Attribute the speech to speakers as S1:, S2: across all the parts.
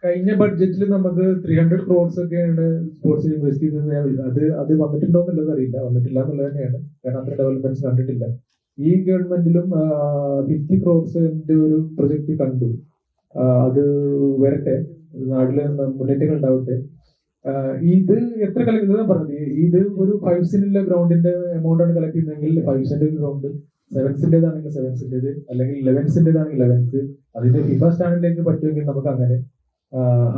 S1: കഴിഞ്ഞ ബഡ്ജറ്റിൽ നമുക്ക് 300 ക്രോഡ്സ് ഒക്കെയാണ് സ്പോർട്സിൽ ഇൻവെസ്റ്റ് ചെയ്തത്. അത് വന്നിട്ടുണ്ടോ എന്നുള്ളത് അറിയില്ല, വന്നിട്ടില്ല എന്നുള്ളത് തന്നെയാണ്. കാരണം അത്ര ഡെവലപ്മെന്റ്സ് കണ്ടിട്ടില്ല. ഈ ഗവൺമെന്റിലും 50 ക്രോഡ്സിന്റെ ഒരു പ്രൊജക്ട് കണ്ടു. അത് വരട്ടെ, നാട്ടില് മുന്നേറ്റങ്ങൾ ഉണ്ടാവട്ടെ. ഇത് എത്ര കളക്ട് ചെയ്താൽ പറഞ്ഞത്, ഇത് ഒരു 5 സെന്റിലെ ഗ്രൗണ്ടിന്റെ എമൗണ്ട് ആണ് കളക്ട് ചെയ്യുന്നതെങ്കിൽ 5 സെന്റ് ഗ്രൗണ്ട്, 7 സെന്റേതാണെങ്കിൽ 7 സെന്റേത്, അല്ലെങ്കിൽ 11 സെന്റേതാണെങ്കിൽ 11. അതിന്റെ ഫിഫ സ്റ്റാൻഡിലേക്ക് പറ്റുമെങ്കിൽ നമുക്ക്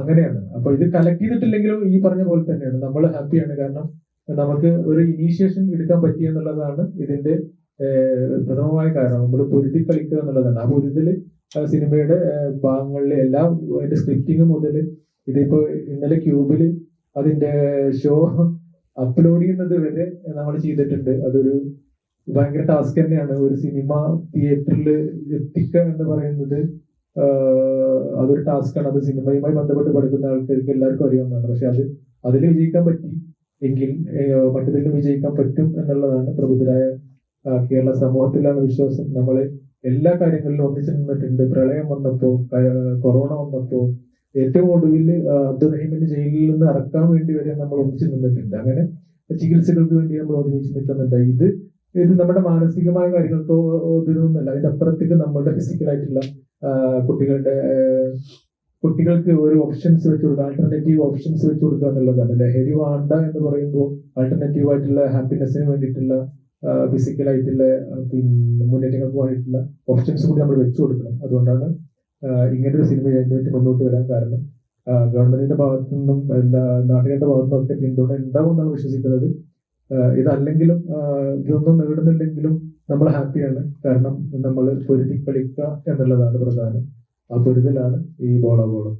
S1: അങ്ങനെയാണ്. അപ്പൊ ഇത് കളക്ട് ചെയ്തിട്ടില്ലെങ്കിലും ഈ പറഞ്ഞ പോലെ തന്നെയാണ്, നമ്മൾ ഹാപ്പിയാണ്. കാരണം നമുക്ക് ഒരു ഇനീഷ്യേഷൻ എടുക്കാൻ പറ്റി എന്നുള്ളതാണ് ഇതിന്റെ പ്രഥമമായ കാരണം. നമ്മൾ പൊരുതി കളിക്കുക എന്നുള്ളതാണ്. ആ പൊരുതല് സിനിമയുടെ ഭാഗങ്ങളിലെ എല്ലാം, അതിന്റെ സ്ക്രിപ്റ്റിംഗ് മുതൽ, ഇതിപ്പോ ഇന്നലെ ക്യൂബില് അതിന്റെ ഷോ അപ്ലോഡ് ചെയ്യുന്നത് വരെ നമ്മൾ ചെയ്തിട്ടുണ്ട്. അതൊരു ഭയങ്കര ടാസ്ക് തന്നെയാണ്. ഒരു സിനിമ തിയേറ്ററിൽ എത്തിക്കുക എന്ന് പറയുന്നത് അതൊരു ടാസ്ക്കാണ്. അത് സിനിമയുമായി ബന്ധപ്പെട്ട് പഠിക്കുന്ന ആൾക്കാർക്ക് എല്ലാവർക്കും അറിയാവുന്നതാണ്. പക്ഷെ അതിൽ വിജയിക്കാൻ പറ്റി എങ്കിൽ മറ്റതിലും വിജയിക്കാൻ പറ്റും എന്നുള്ളതാണ് പ്രബുദ്ധരായ കേരള സമൂഹത്തിലാണ് വിശ്വാസം. നമ്മള് എല്ലാ കാര്യങ്ങളിലും ഒന്നിച്ചു നിന്നിട്ടുണ്ട്. പ്രളയം വന്നപ്പോ, കൊറോണ വന്നപ്പോ, ഏറ്റവും ഒടുവിൽ അബ്ദുറഹീമിന്റെ ജയിലിൽ നിന്ന് ഇറക്കാൻ വേണ്ടി വരെ നമ്മൾ ഒന്നിച്ചു നിന്നിട്ടുണ്ട്. അങ്ങനെ ചികിത്സകൾക്ക് വേണ്ടി നമ്മൾ ഒന്നിച്ചു നിൽക്കുന്നുണ്ട്. ഇത് നമ്മുടെ മാനസികമായ കാര്യങ്ങൾക്കോ ഒന്നിനൊന്നുമല്ല. അതിന്റെ അപ്പുറത്തേക്ക് നമ്മുടെ ഫിസിക്കലായിട്ടുള്ള കുട്ടികൾക്ക് ഒരു ഓപ്ഷൻസ് വെച്ച് കൊടുക്കുക, ആൾട്ടർനേറ്റീവ് ഓപ്ഷൻസ് വെച്ച് കൊടുക്കുക എന്നുള്ളതാണ്. ലഹരി വേണ്ട എന്ന് പറയുമ്പോൾ ആൾട്ടർനേറ്റീവ് ആയിട്ടുള്ള ഹാപ്പിനെസ്സിന് വേണ്ടിയിട്ടുള്ള ഫിസിക്കലായിട്ടുള്ള മുന്നേറ്റങ്ങൾക്ക് വേണ്ടിയിട്ടുള്ള ഓപ്ഷൻസ് കൂടി നമ്മൾ വെച്ചു കൊടുക്കണം. അതുകൊണ്ടാണ് ഇങ്ങനൊരു സിനിമ വേണ്ടി മുന്നോട്ട് വരാൻ കാരണം. ഗവൺമെന്റിന്റെ ഭാഗത്തു നിന്നും എല്ലാ നാട്ടുകാരുടെ ഭാഗത്തു നിന്നും ഒക്കെ പിന്തുണ ഉണ്ടാവും എന്നാണ് വിശ്വസിക്കുന്നത്. ഇതല്ലെങ്കിലും ഇതൊന്നും നേടുന്നില്ലെങ്കിലും നമ്മൾ ഹാപ്പിയാണ്. കാരണം നമ്മൾ പൊരുതി കളിക്കുക എന്നുള്ളതാണ് പ്രധാനം. ആ പൊരുതലാണ് ഈ ബോളാബോളം.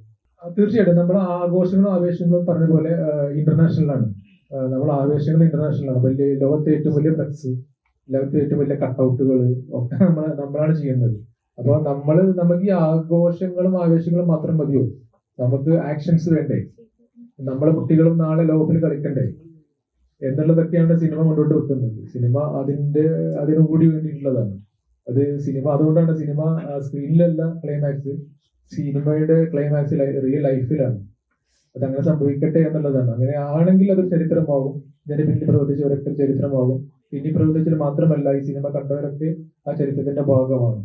S1: തീർച്ചയായിട്ടും നമ്മുടെ ആഘോഷങ്ങളും ആവേശങ്ങളും പറഞ്ഞ പോലെ ഇന്റർനാഷണലാണ്. നമ്മൾ ആവേശങ്ങൾ ഇന്റർനാഷണലാണ്. ലോകത്തെ ഏറ്റവും വലിയ ഫ്ലെക്സ്, ലോകത്തെ ഏറ്റവും വലിയ കട്ടൗട്ടുകൾ ഒക്കെ നമ്മളാണ് ചെയ്യുന്നത്. അപ്പൊ നമുക്ക് ഈ ആഘോഷങ്ങളും ആവേശങ്ങളും മാത്രം മതിയോ? നമുക്ക് ആക്ഷൻസ് വേണ്ടേ? നമ്മളെ കുട്ടികളും നാളെ ലോകത്തിൽ കളിക്കണ്ടേ എന്നുള്ളതൊക്കെയാണ് സിനിമ മുന്നോട്ട് വെക്കുന്നത്. സിനിമ അതിനും കൂടി വേണ്ടിയിട്ടുള്ളതാണ്. അതുകൊണ്ടാണ് സിനിമ സ്ക്രീനിലല്ല ക്ലൈമാക്സ്, സിനിമയുടെ ക്ലൈമാക്സ് റിയൽ ലൈഫിലാണ്. അതങ്ങനെ സംഭവിക്കട്ടെ എന്നുള്ളതാണ്. അങ്ങനെ ആണെങ്കിൽ അതൊരു ചരിത്രമാകും. ഇതിന്റെ പിന്നിൽ പ്രവർത്തിച്ചവരൊക്കെ ചരിത്രമാകും. പിന്നിൽ പ്രവർത്തിച്ചത് മാത്രമല്ല, ഈ സിനിമ കണ്ടവരൊക്കെ ആ ചരിത്രത്തിന്റെ ഭാഗമാണ്.